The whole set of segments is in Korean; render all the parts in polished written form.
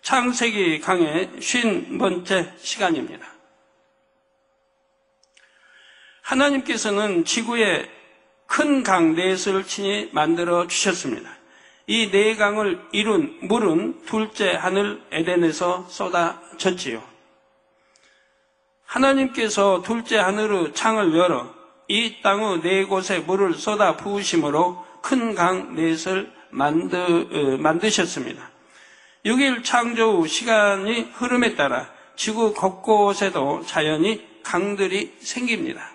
창세기 강의 50번째 시간입니다. 하나님께서는 지구에 큰 강 넷을 친히 만들어 주셨습니다. 이 네 강을 이룬 물은 둘째 하늘 에덴에서 쏟아졌지요. 하나님께서 둘째 하늘의 창을 열어 이 땅의 네 곳에 물을 쏟아 부으심으로 큰 강 넷을 만드셨습니다. 6일 창조 후 시간이 흐름에 따라 지구 곳곳에도 자연히 강들이 생깁니다.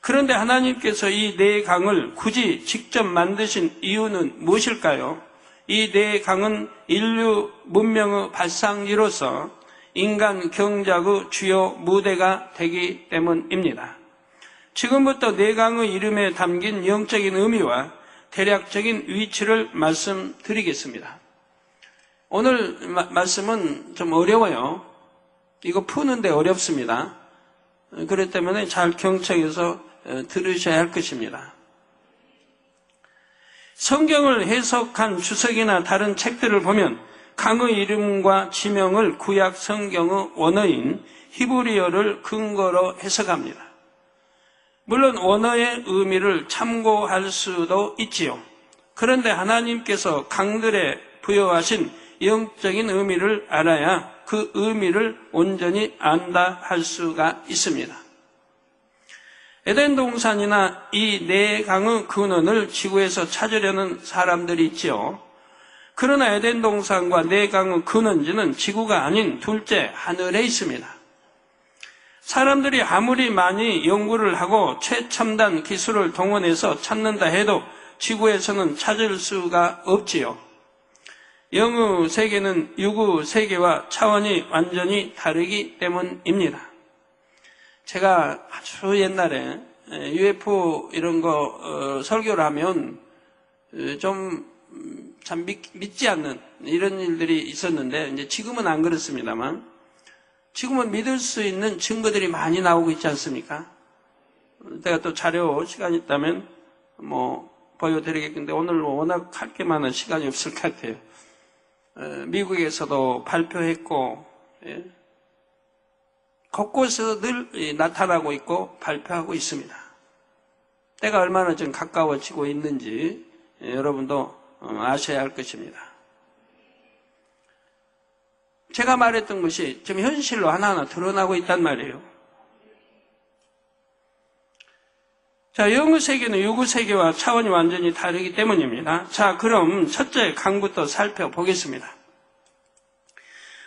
그런데 하나님께서 이 네 강을 굳이 직접 만드신 이유는 무엇일까요? 이 네 강은 인류 문명의 발상지로서 인간 경작의 주요 무대가 되기 때문입니다. 지금부터 네 강의 이름에 담긴 영적인 의미와 대략적인 위치를 말씀드리겠습니다. 오늘 말씀은 좀 어려워요. 이거 푸는데 어렵습니다. 그렇기 때문에 잘 경청해서 들으셔야 할 것입니다. 성경을 해석한 주석이나 다른 책들을 보면 강의 이름과 지명을 구약 성경의 원어인 히브리어를 근거로 해석합니다. 물론 원어의 의미를 참고할 수도 있지요. 그런데 하나님께서 강들에 부여하신 영적인 의미를 알아야 그 의미를 온전히 안다 할 수가 있습니다. 에덴 동산이나 이 네 강의 근원을 지구에서 찾으려는 사람들이 있지요. 그러나 에덴 동산과 네 강의 근원지는 지구가 아닌 둘째 하늘에 있습니다. 사람들이 아무리 많이 연구를 하고 최첨단 기술을 동원해서 찾는다 해도 지구에서는 찾을 수가 없지요. 영의 세계는 육의 세계와 차원이 완전히 다르기 때문입니다. 제가 아주 옛날에 UFO 이런 거 설교를 하면 좀 참 믿지 않는 이런 일들이 있었는데 이제 지금은 안 그렇습니다만 지금은 믿을 수 있는 증거들이 많이 나오고 있지 않습니까? 제가 또 자료 시간이 있다면 보여드리겠는데 오늘 워낙 할 게 많은 시간이 없을 것 같아요. 미국에서도 발표했고 곳곳에서 늘 나타나고 있고 발표하고 있습니다. 때가 얼마나 좀 가까워지고 있는지 여러분도 아셔야 할 것입니다. 제가 말했던 것이 지금 현실로 하나하나 드러나고 있단 말이에요. 자, 영의 세계는 육의 세계와 차원이 완전히 다르기 때문입니다. 자, 그럼 첫째 강부터 살펴보겠습니다.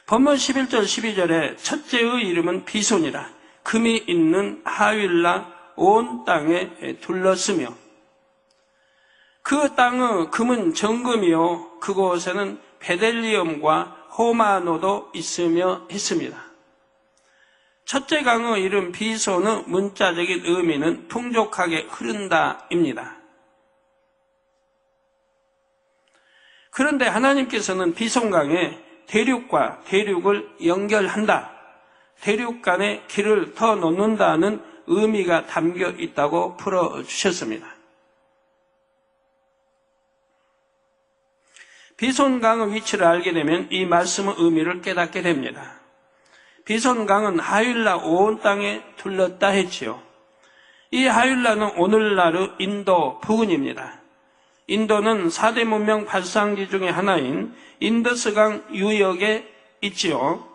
본문 11절 12절에 첫째의 이름은 비손이라 금이 있는 하윌라 온 땅에 둘렀으며 그 땅의 금은 정금이요 그곳에는 베델리엄과 호마노도 있으며 했습니다. 첫째 강의 이름 비손의 문자적인 의미는 풍족하게 흐른다입니다. 그런데 하나님께서는 비손강에 대륙과 대륙을 연결한다, 대륙 간의 길을 더 놓는다는 의미가 담겨 있다고 풀어주셨습니다. 비손강의 위치를 알게 되면 이 말씀의 의미를 깨닫게 됩니다. 비손강은 하윌라 온 땅에 둘렀다 했지요. 이 하윌라는 오늘날의 인도 부근입니다. 인도는 4대 문명 발상지 중에 하나인 인더스강 유역에 있지요.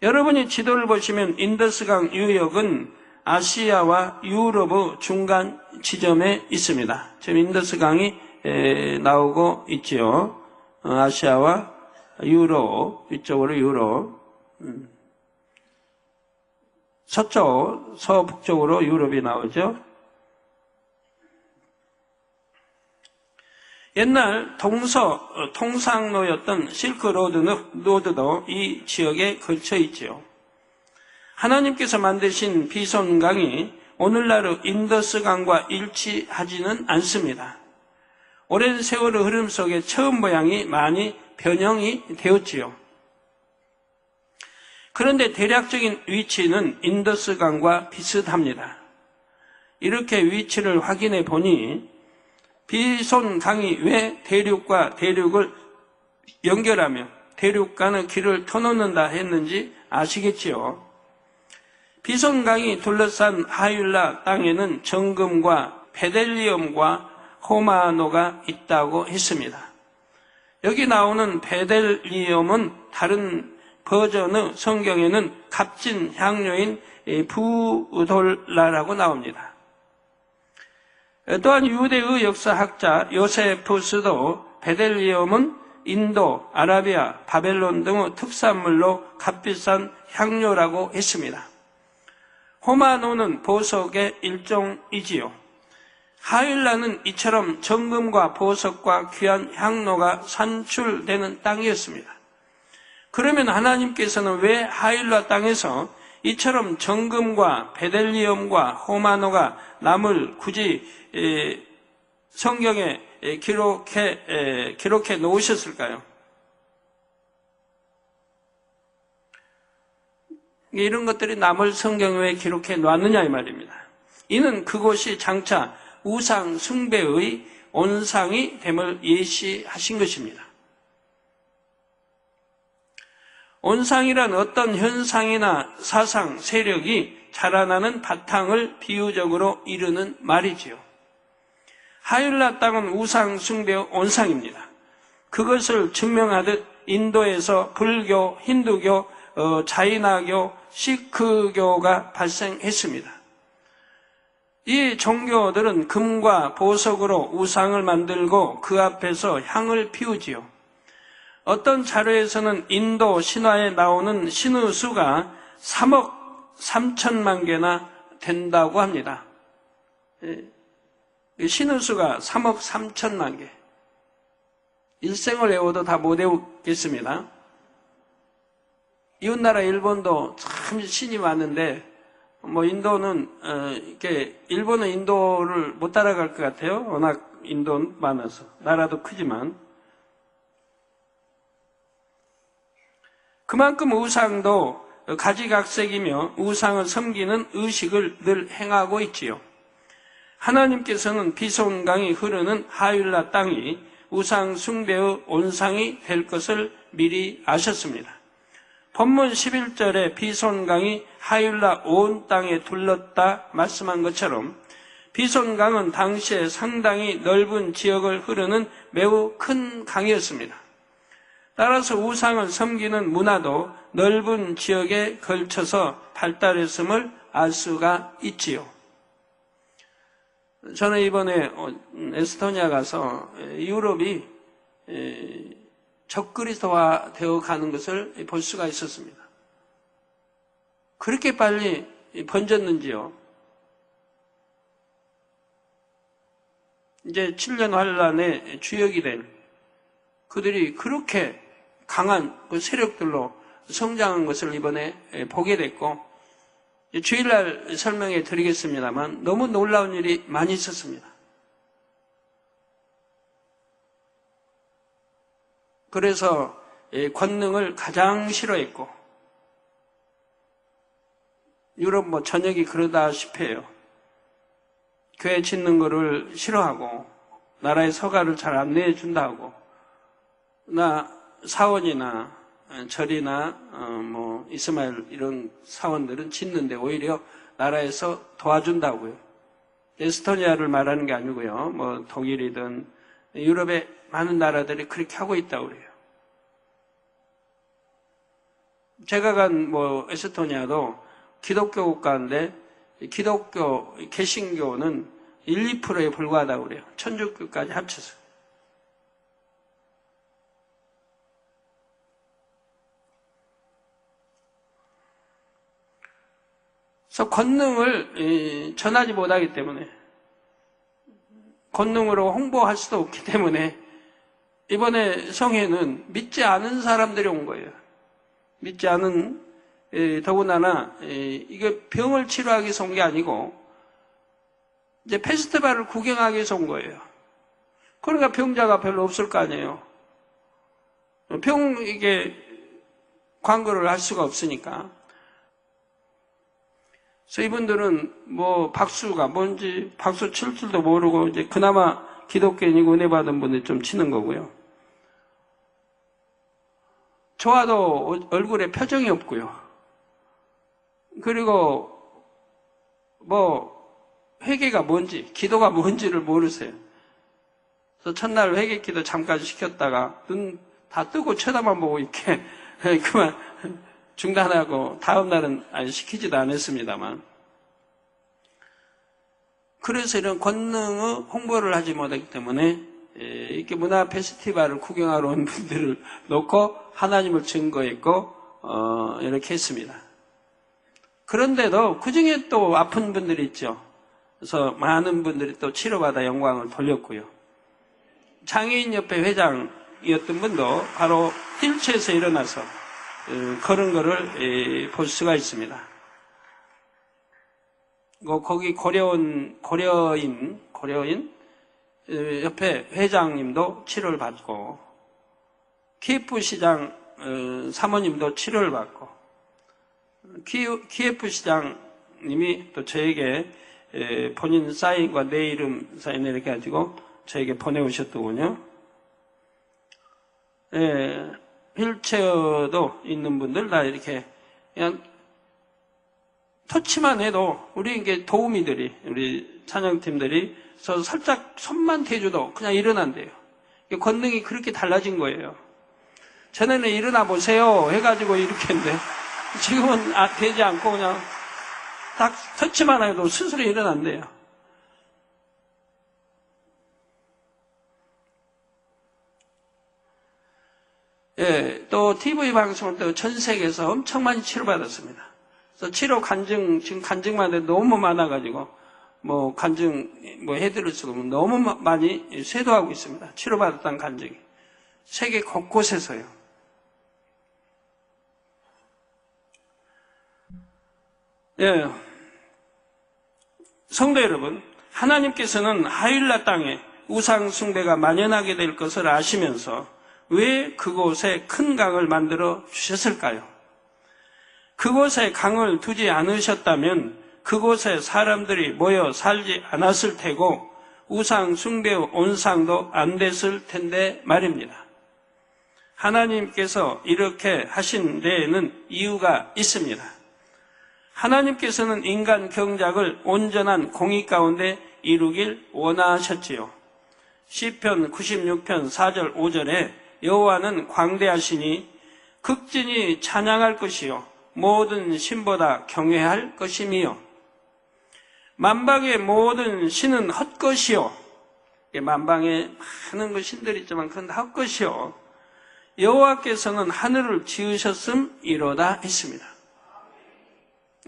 여러분이 지도를 보시면 인더스강 유역은 아시아와 유럽의 중간 지점에 있습니다. 지금 인더스강이 나오고 있지요. 아시아와 유럽, 이쪽으로 유럽, 서쪽, 서북쪽으로 유럽이 나오죠. 옛날 통상로였던 실크로드도 이 지역에 걸쳐 있지요. 하나님께서 만드신 비손강이 오늘날의 인더스강과 일치하지는 않습니다. 오랜 세월의 흐름 속에 처음 모양이 많이 변형이 되었지요. 그런데 대략적인 위치는 인더스강과 비슷합니다. 이렇게 위치를 확인해 보니 비손강이 왜 대륙과 대륙을 연결하며 대륙간의 길을 터놓는다 했는지 아시겠지요? 비손강이 둘러싼 하율라 땅에는 정금과 베델리엄과 호마노가 있다고 했습니다. 여기 나오는 베델리엄은 다른 버전의 성경에는 값진 향료인 부돌라라고 나옵니다. 또한 유대의 역사학자 요세푸스도 베델리엄은 인도, 아라비아, 바벨론 등의 특산물로 값비싼 향료라고 했습니다. 호마노는 보석의 일종이지요. 하율라는 이처럼 정금과 보석과 귀한 향로가 산출되는 땅이었습니다. 그러면 하나님께서는 왜 하율라 땅에서 이처럼 정금과 베델리엄과 호마노가 남을 굳이 성경에 기록해 놓으셨을까요? 이런 것들이 남을 성경에 왜 기록해 놨느냐 이 말입니다. 이는 그곳이 장차 우상 숭배의 온상이 됨을 예시하신 것입니다. 온상이란 어떤 현상이나 사상, 세력이 자라나는 바탕을 비유적으로 이르는 말이지요. 하율라 땅은 우상 숭배의 온상입니다. 그것을 증명하듯 인도에서 불교, 힌두교, 자이나교, 시크교가 발생했습니다. 이 종교들은 금과 보석으로 우상을 만들고 그 앞에서 향을 피우지요. 어떤 자료에서는 인도 신화에 나오는 신의 수가 3억 3천만 개나 된다고 합니다. 신의 수가 3억 3천만 개. 일생을 외워도 다 못 외우겠습니다. 이웃나라 일본도 참 신이 많은데, 인도는, 일본은 인도를 못 따라갈 것 같아요. 워낙 인도는 많아서. 나라도 크지만. 그만큼 우상도 가지각색이며 우상을 섬기는 의식을 늘 행하고 있지요. 하나님께서는 비손강이 흐르는 하율라 땅이 우상 숭배의 온상이 될 것을 미리 아셨습니다. 본문 11절에 비손강이 하율라 온 땅에 둘렀다 말씀한 것처럼 비손강은 당시에 상당히 넓은 지역을 흐르는 매우 큰 강이었습니다. 따라서 우상을 섬기는 문화도 넓은 지역에 걸쳐서 발달했음을 알 수가 있지요. 저는 이번에 에스토니아 가서 유럽이 적그리스도화 되어 가는 것을 볼 수가 있었습니다. 그렇게 빨리 번졌는지요. 이제 7년 환란의 주역이 된 그들이 그렇게 강한 그 세력들로 성장한 것을 이번에 보게 됐고, 주일날 설명해 드리겠습니다만 너무 놀라운 일이 많이 있었습니다. 그래서 권능을 가장 싫어했고, 유럽 전역이 그러다시피 해요. 교회 짓는 거를 싫어하고 나라의 서가를 잘 안 내준다고, 사원이나 절이나 이스마엘 이런 사원들은 짓는데 오히려 나라에서 도와준다고요. 에스토니아를 말하는 게 아니고요. 독일이든 유럽의 많은 나라들이 그렇게 하고 있다고 그래요. 제가 간 에스토니아도 기독교 국가인데 기독교 개신교는 1, 2%에 불과하다고 그래요. 천주교까지 합쳐서. 그래서 권능을 전하지 못하기 때문에, 권능으로 홍보할 수도 없기 때문에 이번에 성회는 믿지 않은 사람들이 온 거예요. 믿지 않은, 더군다나 이게 병을 치료하기 위해서 온 게 아니고 이제 페스티벌을 구경하기 위해서 온 거예요. 그러니까 병자가 별로 없을 거 아니에요. 이게 광고를 할 수가 없으니까. 그래서 이분들은 박수가 뭔지 박수 칠 줄도 모르고 이제 그나마 기독교인이고 은혜 받은 분들 좀 치는 거고요. 좋아도 얼굴에 표정이 없고요. 그리고 회개가 뭔지, 기도가 뭔지를 모르세요. 그래서 첫날 회개 기도 잠깐 시켰다가 눈 다 뜨고 쳐다만 보고 이렇게 그만 중단하고 다음날은 아직 시키지도 않았습니다만. 그래서 이런 권능의 홍보를 하지 못하기 때문에 이렇게 문화 페스티벌을 구경하러 온 분들을 놓고 하나님을 증거했고 이렇게 했습니다. 그런데도 그중에 또 아픈 분들이 있죠. 그래서 많은 분들이 또 치료받아 영광을 돌렸고요. 장애인협회 회장이었던 분도 바로 휠체어에서 일어나서 그런 거를 볼 수가 있습니다. 거기 고려인 협회 회장님도 치료를 받고, 키예프 시장 사모님도 치료를 받고, 키예프 시장님이 또 저에게 본인 사인과 내 이름 사인을 이렇게 가지고 저에게 보내오셨더군요. 휠체어도 있는 분들 다 이렇게 그냥 터치만 해도 우리 이게 도우미들이, 우리 찬양팀들이 저 살짝 손만 대줘도 그냥 일어난대요. 권능이 그렇게 달라진 거예요. 전에는 일어나 보세요 해가지고 이렇게 했는데 지금은 되지 않고 그냥 딱 터치만 해도 스스로 일어난대요. 또 TV 방송을 또 전 세계에서 엄청 많이 치료받았습니다. 그래서 치료 간증, 지금 간증만 해도 너무 많아가지고 간증 해드릴 수가 없는 너무 많이 쇄도하고 있습니다. 치료받았다는 간증이 세계 곳곳에서요. 성도 여러분, 하나님께서는 하일라 땅에 우상 숭배가 만연하게 될 것을 아시면서 왜 그곳에 큰 강을 만들어 주셨을까요? 그곳에 강을 두지 않으셨다면 그곳에 사람들이 모여 살지 않았을 테고 우상 숭배의 온상도 안 됐을 텐데 말입니다. 하나님께서 이렇게 하신 데에는 이유가 있습니다. 하나님께서는 인간 경작을 온전한 공의 가운데 이루길 원하셨지요. 시편 96편 4절 5절에 여호와는 광대하시니 극진히 찬양할 것이요 모든 신보다 경외할 것이며 만방의 모든 신은 헛것이요, 만방에 많은 신들이 있지만 그건 다 헛것이요 여호와께서는 하늘을 지으셨음이로다 했습니다.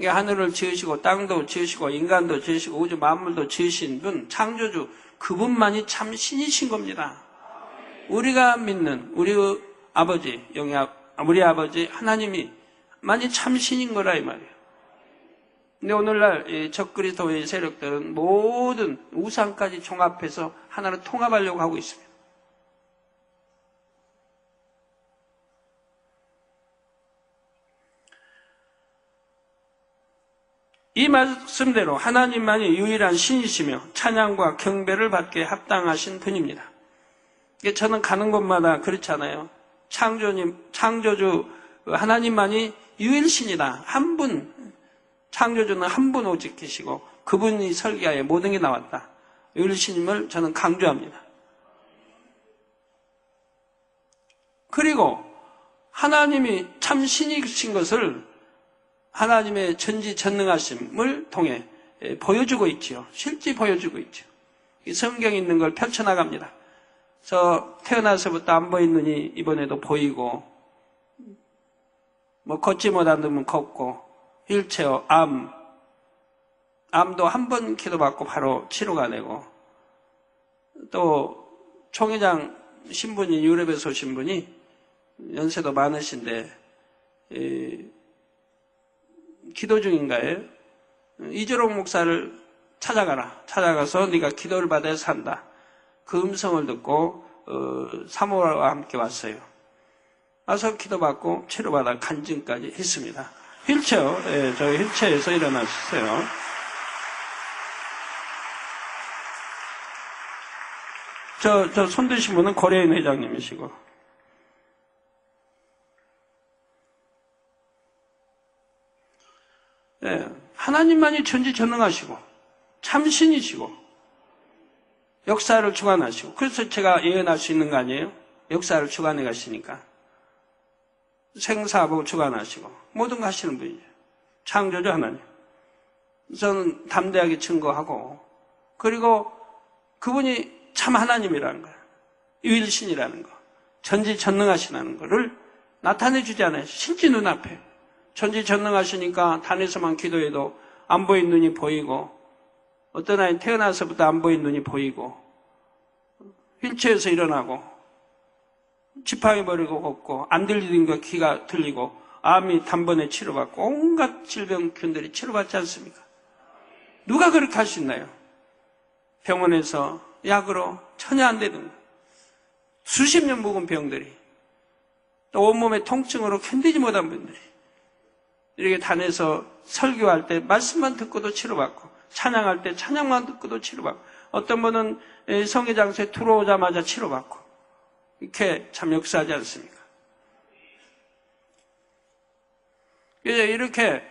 하늘을 지으시고 땅도 지으시고 인간도 지으시고 우주 만물도 지으신 분, 창조주, 그분만이 참 신이신 겁니다. 우리가 믿는 우리 아버지, 우리 아버지 하나님이 만이 참 신인 거라 이 말이에요. 근데 오늘날 적그리스도의 세력들은 모든 우상까지 종합해서 하나로 통합하려고 하고 있습니다. 이 말씀대로 하나님만이 유일한 신이시며 찬양과 경배를 받게 합당하신 분입니다. 저는 가는 곳마다 그렇잖아요. 창조주 하나님만이 유일신이다. 한 분, 창조주는 한 분 오직 계시고 그분이 설계하에 모든 게 나왔다. 유일신임을 저는 강조합니다. 그리고 하나님이 참 신이신 것을 하나님의 전지전능하심을 통해 보여주고 있지요. 실제 보여주고 있죠. 이 성경에 있는 걸 펼쳐나갑니다. 저 태어나서부터 안 보이는 눈이 이번에도 보이고, 걷지 못하면 걷고, 휠체어, 암도 한 번 기도받고 바로 치료가 되고, 또 총회장 신분이 유럽에서 오신 분이 연세도 많으신데 기도 중인가요? 이재롱 목사를 찾아가서 네가 기도를 받아야 산다. 그 음성을 듣고 사모와 함께 왔어요. 와서 기도받고 치료받아 간증까지 했습니다. 휠체어, 저희 휠체어에서 일어났어요. 저 손 드신 분은 고려인 회장님이시고, 하나님만이 전지전능하시고 참신이시고 역사를 주관하시고, 그래서 제가 예언할 수 있는 거 아니에요? 역사를 주관해 가시니까. 생사하고 주관하시고 모든 거 하시는 분이죠. 창조주 하나님. 저는 담대하게 증거하고, 그리고 그분이 참 하나님이라는 거예요. 유일신이라는 거, 전지전능하시다는 거를 나타내 주지 않아요. 실제 눈앞에. 전지전능하시니까 단에서만 기도해도 안 보인 눈이 보이고, 어떤 아이는 태어나서부터 안 보인 눈이 보이고, 휠체어에서 일어나고, 지팡이 버리고 걷고, 안 들리는 거 귀가 들리고, 암이 단번에 치료받고, 온갖 질병균들이 치료받지 않습니까? 누가 그렇게 할 수 있나요? 병원에서 약으로 전혀 안 되는 거. 수십 년 묵은 병들이, 또 온몸의 통증으로 견디지 못한 분들이 이렇게 단에서 설교할 때 말씀만 듣고도 치료받고, 찬양할 때 찬양만 듣고도 치료받고, 어떤 분은 성회장소에 들어오자마자 치료받고, 이렇게 참 역사하지 않습니까? 이렇게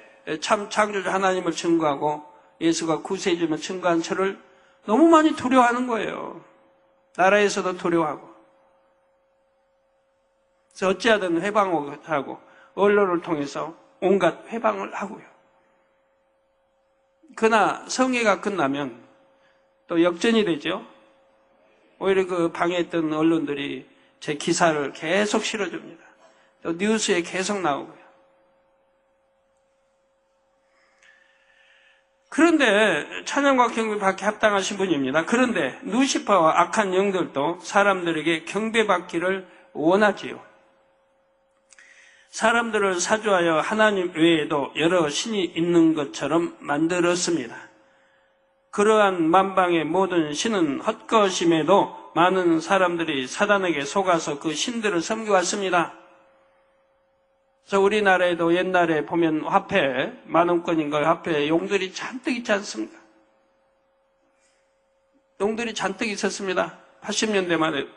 참 창조주 하나님을 증거하고 예수가 구세주임을 증거한 저를 너무 많이 두려워하는 거예요. 나라에서도 두려워하고. 그래서 어찌하든 회방을 하고 언론을 통해서 온갖 회방을 하고요. 그러나 성회가 끝나면 또 역전이 되죠. 오히려 그 방해했던 언론들이 제 기사를 계속 실어줍니다. 또 뉴스에 계속 나오고요. 그런데 찬양과 경배 받기 합당하신 분입니다. 그런데 루시퍼와 악한 영들도 사람들에게 경배받기를 원하지요. 사람들을 사주하여 하나님 외에도 여러 신이 있는 것처럼 만들었습니다. 그러한 만방의 모든 신은 헛것임에도 많은 사람들이 사단에게 속아서 그 신들을 섬겨왔습니다. 그래서 우리나라에도 옛날에 보면 화폐, 10,000원인가 화폐에 용들이 잔뜩 있지 않습니까? 용들이 잔뜩 있었습니다. 80년대 말에,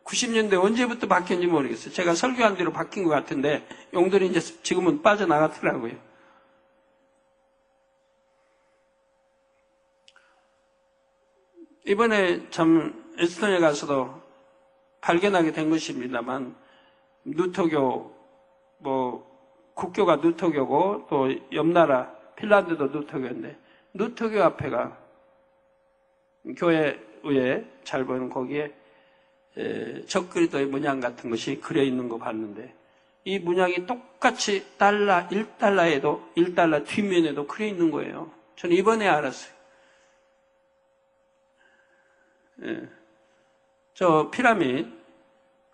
90년대 언제부터 바뀌었는지 모르겠어요. 제가 설교한 대로 바뀐 것 같은데 용들이 이제 지금은 빠져나갔더라고요. 이번에 참 에스토니아 가서도 발견하게 된 것입니다만, 누토교, 국교가 누토교고 또 옆나라 핀란드도 누토교인데, 누토교 앞에가 교회 위에 잘 보이는 거기에 적그리스도의 문양 같은 것이 그려 있는 거 봤는데, 이 문양이 똑같이 $1달러에도 1달러 뒷면에도 그려 있는 거예요. 저는 이번에 알았어요. 저 피라미드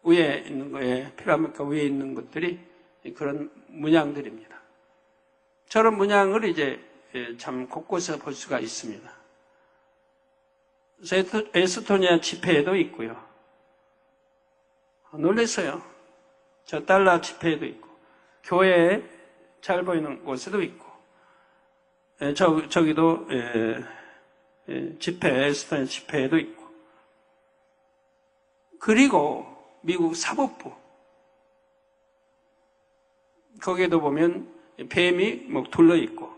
위에 있는 거에, 피라미드 위에 있는 것들이 그런 문양들입니다. 저런 문양을 이제 참 곳곳에서 볼 수가 있습니다. 에스토니아 지폐에도 있고요. 놀랐어요. 저 달러 지폐에도 있고, 교회에 잘 보이는 곳에도 있고, 저기도 지폐, 에스토니아 지폐에도 있고, 그리고 미국 사법부, 거기에도 보면 뱀이 둘러있고,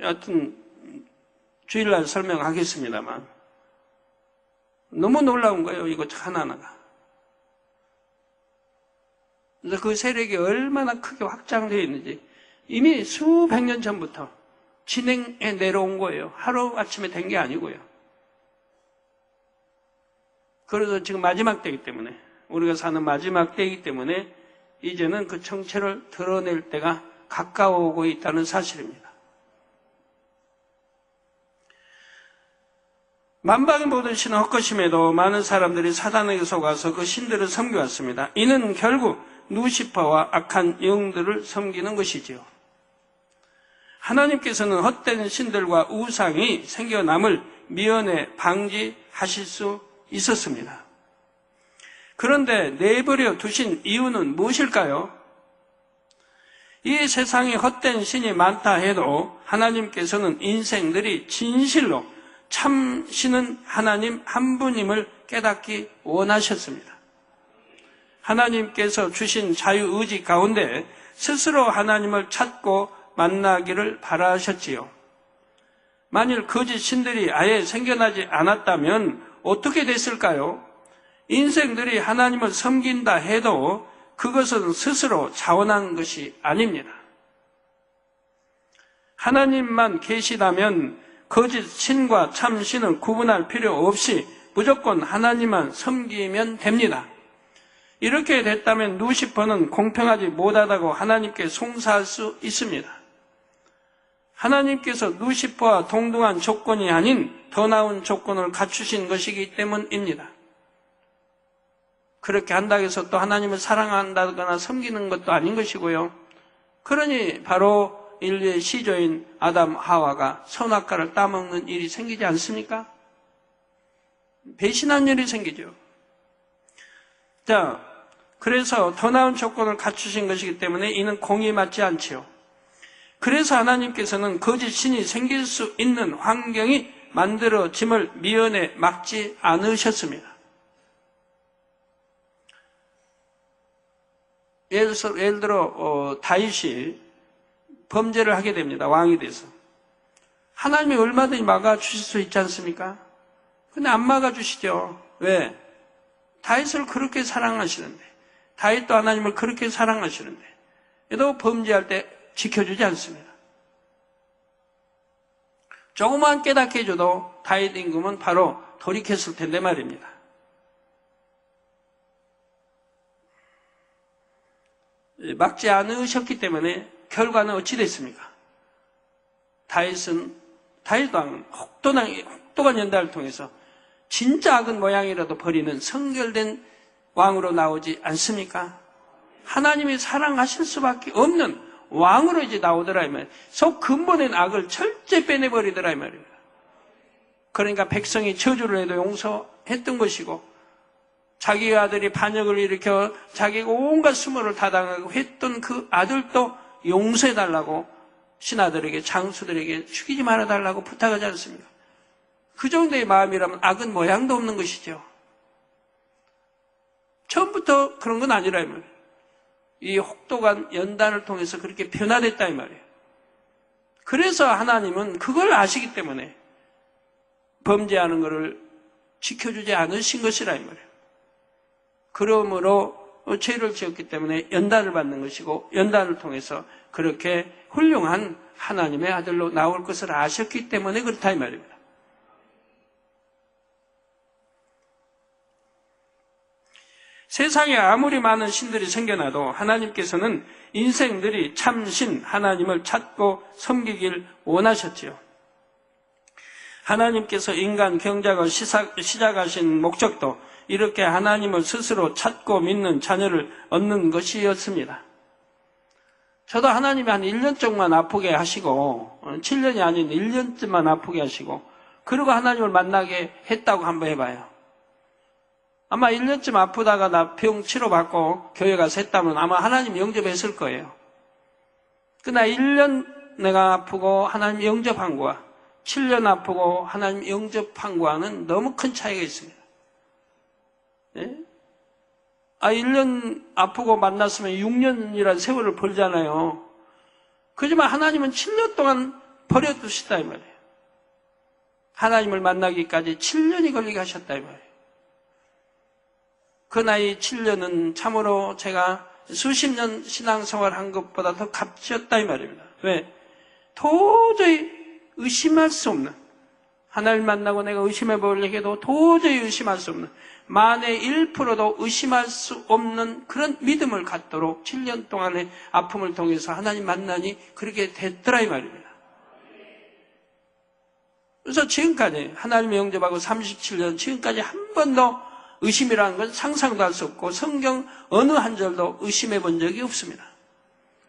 여하튼 주일날 설명하겠습니다만 너무 놀라운 거예요. 이거 하나하나가. 그래서 그 세력이 얼마나 크게 확장되어 있는지 이미 수백 년 전부터 진행해 내려온 거예요. 하루아침에 된 게 아니고요. 그래서 지금 마지막 때이기 때문에, 우리가 사는 마지막 때이기 때문에 이제는 그 정체를 드러낼 때가 가까워오고 있다는 사실입니다. 만방의 모든 신은 헛것임에도 많은 사람들이 사단에게 속아서 그 신들을 섬겨왔습니다. 이는 결국 루시퍼와 악한 영들을 섬기는 것이지요. 하나님께서는 헛된 신들과 우상이 생겨남을 미연에 방지하실 수 있었습니다. 그런데 내버려 두신 이유는 무엇일까요? 이 세상에 헛된 신이 많다 해도 하나님께서는 인생들이 진실로 참 신은 하나님 한 분임을 깨닫기 원하셨습니다. 하나님께서 주신 자유의지 가운데 스스로 하나님을 찾고 만나기를 바라셨지요. 만일 거짓 신들이 아예 생겨나지 않았다면 어떻게 됐을까요? 인생들이 하나님을 섬긴다 해도 그것은 스스로 자원한 것이 아닙니다. 하나님만 계시다면 거짓 신과 참 신을 구분할 필요 없이 무조건 하나님만 섬기면 됩니다. 이렇게 됐다면 루시퍼는 공평하지 못하다고 하나님께 송사할 수 있습니다. 하나님께서 루시퍼와 동등한 조건이 아닌 더 나은 조건을 갖추신 것이기 때문입니다. 그렇게 한다고 해서 또 하나님을 사랑한다거나 섬기는 것도 아닌 것이고요. 그러니 바로 인류의 시조인 아담 하와가 선악과를 따먹는 일이 생기지 않습니까? 배신한 일이 생기죠. 자, 그래서 더 나은 조건을 갖추신 것이기 때문에 이는 공이 맞지 않지요. 그래서 하나님께서는 거짓 신이 생길 수 있는 환경이 만들어짐을 미연에 막지 않으셨습니다. 예를 들어 다윗이 범죄를 하게 됩니다. 왕이 돼서. 하나님이 얼마든지 막아주실 수 있지 않습니까? 근데 안 막아주시죠. 왜? 다윗을 그렇게 사랑하시는데, 다윗도 하나님을 그렇게 사랑하시는데, 얘도 범죄할 때 지켜주지 않습니다. 조금만 깨닫게 해줘도 다윗 임금은 바로 돌이켰을 텐데 말입니다. 막지 않으셨기 때문에 결과는 어찌 됐습니까? 다윗 왕은 혹독한 연단을 통해서 진짜 악은 모양이라도 버리는 성결된 왕으로 나오지 않습니까? 하나님이 사랑하실 수밖에 없는 왕으로 이제 나오더라 이 말이에요. 속 근본의 악을 철저히 빼내버리더라 이 말입니다. 그러니까 백성이 저주를 해도 용서했던 것이고, 자기 아들이 반역을 일으켜 자기가 온갖 수모를 다 당하고 했던 그 아들도 용서해달라고 신하들에게, 장수들에게 죽이지 말아달라고 부탁하지 않습니까? 그 정도의 마음이라면 악은 모양도 없는 것이죠. 처음부터 그런 건 아니라 이 말이에요. 이 혹독한 연단을 통해서 그렇게 변화됐다 이 말이에요. 그래서 하나님은 그걸 아시기 때문에 범죄하는 것을 지켜주지 않으신 것이라 이 말이에요. 그러므로 죄를 지었기 때문에 연단을 받는 것이고, 연단을 통해서 그렇게 훌륭한 하나님의 아들로 나올 것을 아셨기 때문에 그렇다 이 말입니다. 세상에 아무리 많은 신들이 생겨나도 하나님께서는 인생들이 참신 하나님을 찾고 섬기길 원하셨지요. 하나님께서 인간 경작을 시작하신 목적도 이렇게 하나님을 스스로 찾고 믿는 자녀를 얻는 것이었습니다. 저도 하나님이 한 1년 정도만 아프게 하시고, 7년이 아닌 1년쯤만 아프게 하시고, 그리고 하나님을 만나게 했다고 한번 해봐요. 아마 1년쯤 아프다가 나 병 치료받고 교회 가서 했다면 아마 하나님 영접했을 거예요. 그러나 1년 내가 아프고 하나님 영접한 거와 7년 아프고 하나님 영접한 거와는 너무 큰 차이가 있습니다. 예? 1년 아프고 만났으면 6년이라는 세월을 벌잖아요. 그렇지만 하나님은 7년 동안 버려두시다 이 말이에요. 하나님을 만나기까지 7년이 걸리게 하셨다 이 말이에요. 그 나이 7년은 참으로 제가 수십 년 신앙생활 한 것보다 더 값지었다 이 말입니다. 왜? 도저히 의심할 수 없는, 하나님 만나고 내가 의심해 보려고 해도 도저히 의심할 수 없는, 만에 1%도 의심할 수 없는 그런 믿음을 갖도록 7년 동안의 아픔을 통해서 하나님 만나니 그렇게 됐더라 이 말입니다. 그래서 지금까지 하나님의 영접하고 37년, 지금까지 한 번도 의심이라는 건 상상도 할 수 없고 성경 어느 한 절도 의심해 본 적이 없습니다.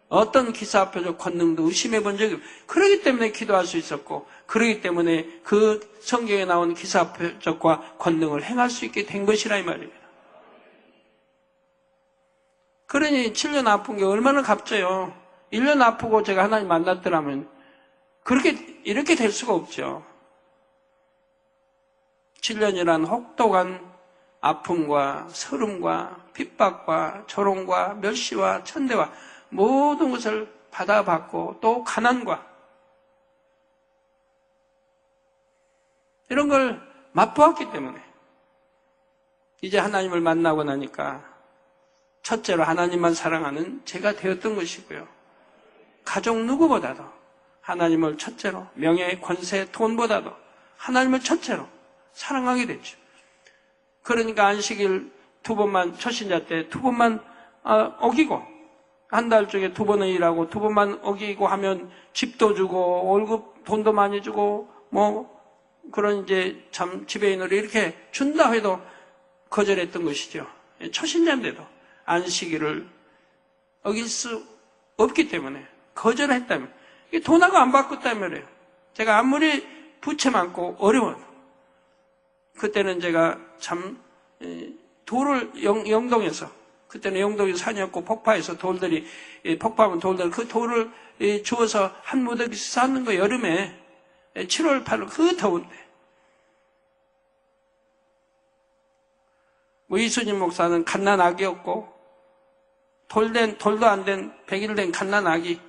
어떤 기사표적 권능도 의심해 본 적이 없고, 그러기 때문에 기도할 수 있었고, 그러기 때문에 그 성경에 나온 기사표적과 권능을 행할 수 있게 된 것이라 이 말입니다. 그러니 7년 아픈 게 얼마나 값져요. 1년 아프고 제가 하나님 만났더라면 이렇게 될 수가 없죠. 7년이란 혹독한 아픔과 서름과 핍박과 조롱과 멸시와 천대와 모든 것을 받아봤고 또 가난과 이런 걸 맛보았기 때문에 이제 하나님을 만나고 나니까 첫째로 하나님만 사랑하는 제가 되었던 것이고요. 가족 누구보다도 하나님을 첫째로, 명예, 권세, 돈보다도 하나님을 첫째로 사랑하게 됐죠. 그러니까 안식일 2번만, 초신자 때 2번만 어기고, 한 달 중에 2번은 일하고 2번만 어기고 하면 집도 주고 월급 돈도 많이 주고 그런 이제 참 지배인으로 이렇게 준다 해도 거절했던 것이죠. 초신자인데도 안식일을 어길 수 없기 때문에 거절했다면 이게 돈하고 안 바꿨다면 그래요. 제가 아무리 부채 많고 어려워도 그때는 제가 참 돌을 영동에서 그때는 영동이 산이었고 폭파해서 돌들이 폭파하면 돌들 그 돌을 주워서 한 무더기씩 쌓는 거 여름에 7월 8월 그 더운데 이순신 목사는 갓난아기였고 돌도 안 된 100일 된 갓난아기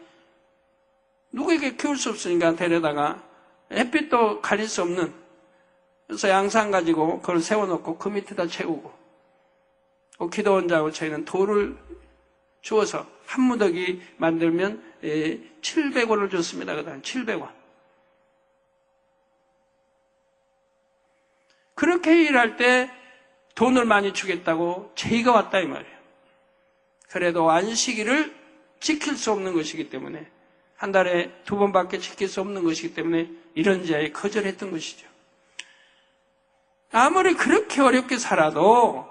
누구에게 키울 수 없으니까 데려다가 햇빛도 가릴 수 없는 그래서 양산 가지고 그걸 세워놓고 그 밑에다 채우고 기도원자하고 저희는 돌을 주워서 한 무더기 만들면 700원을 줬습니다. 그다음 700원. 그렇게 일할 때 돈을 많이 주겠다고 제의가 왔다 이 말이에요. 그래도 안식일을 지킬 수 없는 것이기 때문에 한 달에 2번밖에 지킬 수 없는 것이기 때문에 이런 자에 거절했던 것이죠. 아무리 그렇게 어렵게 살아도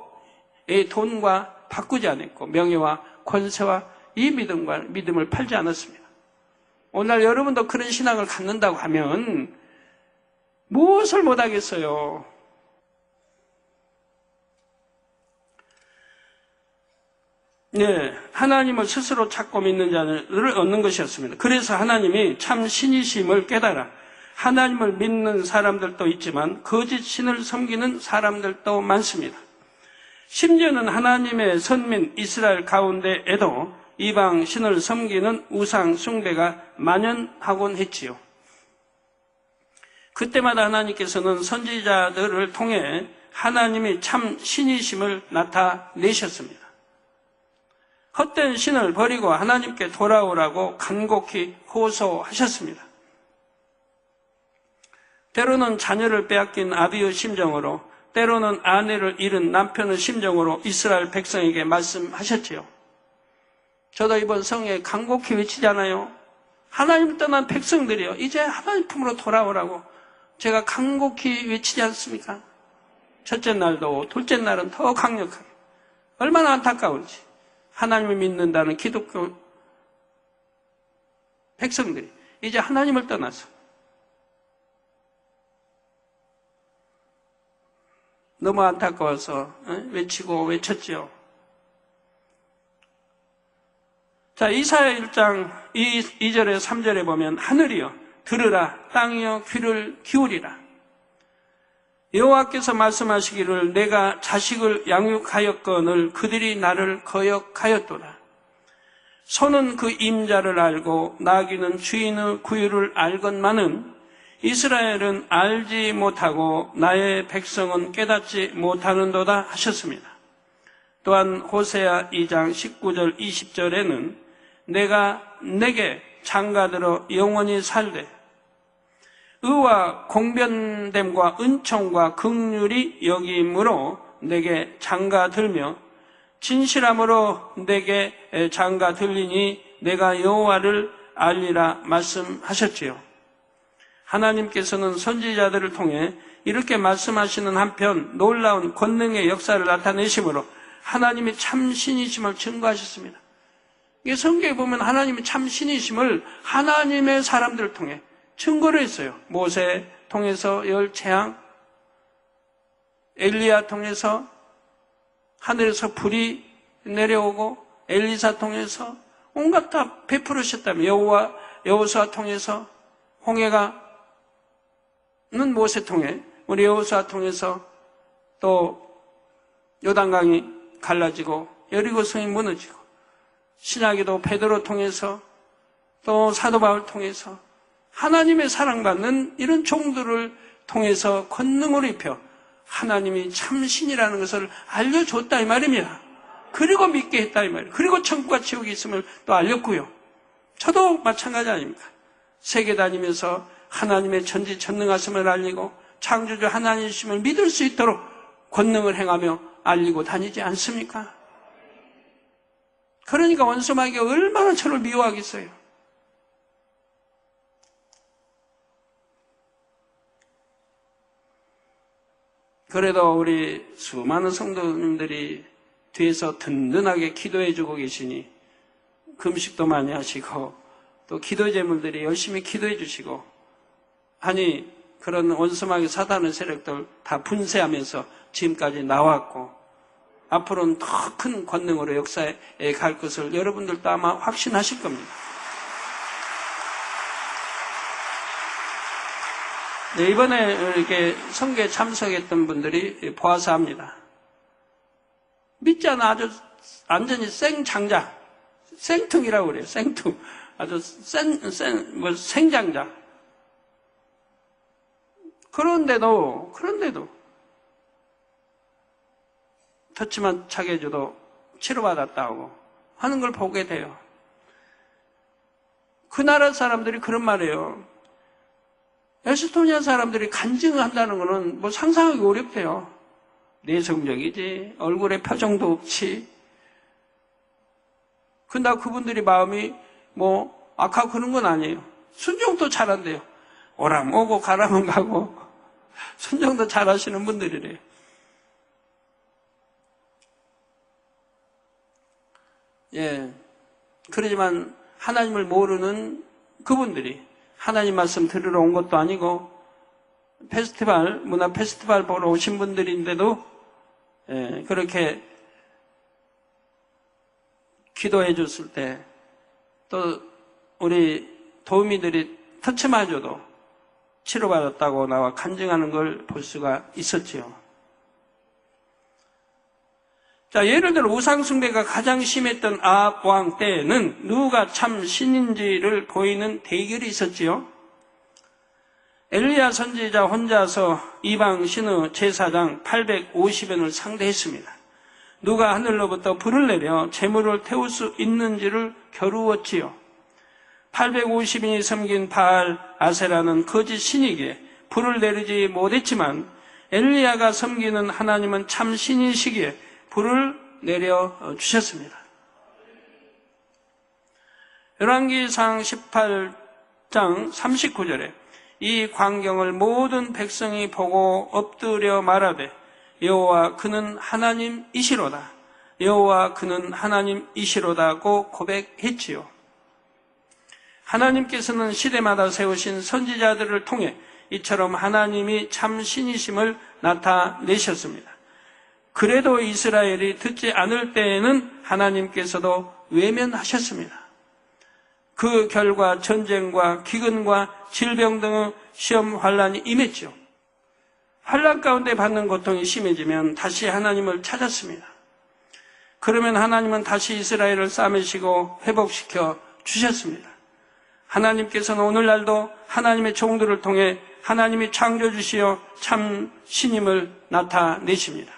이 돈과 바꾸지 않았고 명예와 권세와 이 믿음을 팔지 않았습니다. 오늘 여러분도 그런 신앙을 갖는다고 하면 무엇을 못하겠어요? 네, 하나님을 스스로 찾고 믿는 자를 얻는 것이었습니다. 그래서 하나님이 참 신이심을 깨달아 하나님을 믿는 사람들도 있지만 거짓 신을 섬기는 사람들도 많습니다. 심지어는 하나님의 선민 이스라엘 가운데에도 이방 신을 섬기는 우상 숭배가 만연하곤 했지요. 그때마다 하나님께서는 선지자들을 통해 하나님이 참 신이심을 나타내셨습니다. 헛된 신을 버리고 하나님께 돌아오라고 간곡히 호소하셨습니다. 때로는 자녀를 빼앗긴 아비의 심정으로, 때로는 아내를 잃은 남편의 심정으로 이스라엘 백성에게 말씀하셨지요. 저도 이번 성에 간곡히 외치잖아요. 하나님 떠난 백성들이요, 이제 하나님 품으로 돌아오라고 제가 간곡히 외치지 않습니까? 첫째 날도 둘째 날은 더 강력하게. 얼마나 안타까운지. 하나님을 믿는다는 기독교 백성들이 이제 하나님을 떠나서 너무 안타까워서 외치고 외쳤지요. 자, 이사야 1장 2절에 3절에 보면 하늘이여 들으라, 땅이여 귀를 기울이라. 여호와께서 말씀하시기를 내가 자식을 양육하였거늘 그들이 나를 거역하였도다. 소는 그 임자를 알고 나귀는 주인의 구유를 알건만은 이스라엘은 알지 못하고 나의 백성은 깨닫지 못하는도다 하셨습니다. 또한 호세아 2장 19절 20절에는 내가 내게 장가들어 영원히 살되 의와 공변됨과 은총과 긍휼이 여김으로 내게 장가들며 진실함으로 내게 장가들리니 내가 여호와를 알리라 말씀하셨지요. 하나님께서는 선지자들을 통해 이렇게 말씀하시는 한편 놀라운 권능의 역사를 나타내심으로 하나님이 참 신이심을 증거하셨습니다. 이게 성경에 보면 하나님이 참 신이심을 하나님의 사람들을 통해 증거를 했어요. 모세 통해서 열 재앙, 엘리야 통해서 하늘에서 불이 내려오고 엘리사 통해서 온갖 다 베풀으셨다면 여호수아 통해서 홍해가는 모세 통해 우리 여호수아 통해서 또 요단강이 갈라지고 여리고 성이 무너지고 신약에도 베드로 통해서 또 사도 바울 통해서 하나님의 사랑받는 이런 종들을 통해서 권능을 입혀 하나님이 참신이라는 것을 알려줬다 이 말입니다. 그리고 믿게 했다 이 말이에요. 그리고 천국과 지옥이 있음을 또 알렸고요. 저도 마찬가지 아닙니까? 세계 다니면서 하나님의 전지전능하심을 알리고 창조주 하나님이심을 믿을 수 있도록 권능을 행하며 알리고 다니지 않습니까? 그러니까 원수마귀가 얼마나 저를 미워하겠어요. 그래도 우리 수많은 성도님들이 뒤에서 든든하게 기도해주고 계시니 금식도 많이 하시고 또 기도 제물들이 열심히 기도해 주시고 하니 그런 원수마귀 사단의 세력들 다 분쇄하면서 지금까지 나왔고 앞으로는 더 큰 권능으로 역사에 갈 것을 여러분들도 아마 확신하실 겁니다. 네, 이번에 이렇게 성교에 참석했던 분들이 보아서 합니다. 믿지 않아 아주 완전히 생장자, 생퉁이라고 그래요. 생퉁. 아주 생장자. 그런데도 터치만 차게 해줘도 치료받았다고 하는 걸 보게 돼요. 그 나라 사람들이 그런 말이에요. 에스토니아 사람들이 간증을 한다는 거는 뭐 상상하기 어렵대요. 내성적이지, 얼굴에 표정도 없지. 근데 그분들이 마음이 뭐 악하고 그런 건 아니에요. 순종도 잘한대요. 오라면 오고 가라면 가고 순종도 잘하시는 분들이래요. 예, 그러지만 하나님을 모르는 그분들이 하나님 말씀 들으러 온 것도 아니고 페스티벌, 문화 페스티벌 보러 오신 분들인데도 예, 그렇게 기도해 줬을 때 또 우리 도우미들이 터치만 줘도 치료받았다고 나와 간증하는 걸 볼 수가 있었지요. 자, 예를 들어 우상숭배가 가장 심했던 아합 왕 때에는 누가 참 신인지를 보이는 대결이 있었지요. 엘리야 선지자 혼자서 이방 신의 제사장 850연을 상대했습니다. 누가 하늘로부터 불을 내려 재물을 태울 수 있는지를 겨루었지요. 850인이 섬긴 바알 아세라는 거짓 신에게 불을 내리지 못했지만 엘리야가 섬기는 하나님은 참 신이시기에 불을 내려 주셨습니다. 열왕기상 18장 39절에 이 광경을 모든 백성이 보고 엎드려 말하되 여호와 그는 하나님이시로다. 여호와 그는 하나님이시로다고 고백했지요. 하나님께서는 시대마다 세우신 선지자들을 통해 이처럼 하나님이 참 신이심을 나타내셨습니다. 그래도 이스라엘이 듣지 않을 때에는 하나님께서도 외면하셨습니다. 그 결과 전쟁과 기근과 질병 등의 시험 환란이 임했죠. 환란 가운데 받는 고통이 심해지면 다시 하나님을 찾았습니다. 그러면 하나님은 다시 이스라엘을 싸매시고 회복시켜 주셨습니다. 하나님께서는 오늘날도 하나님의 종들을 통해 하나님이 창조주시어 참 신임을 나타내십니다.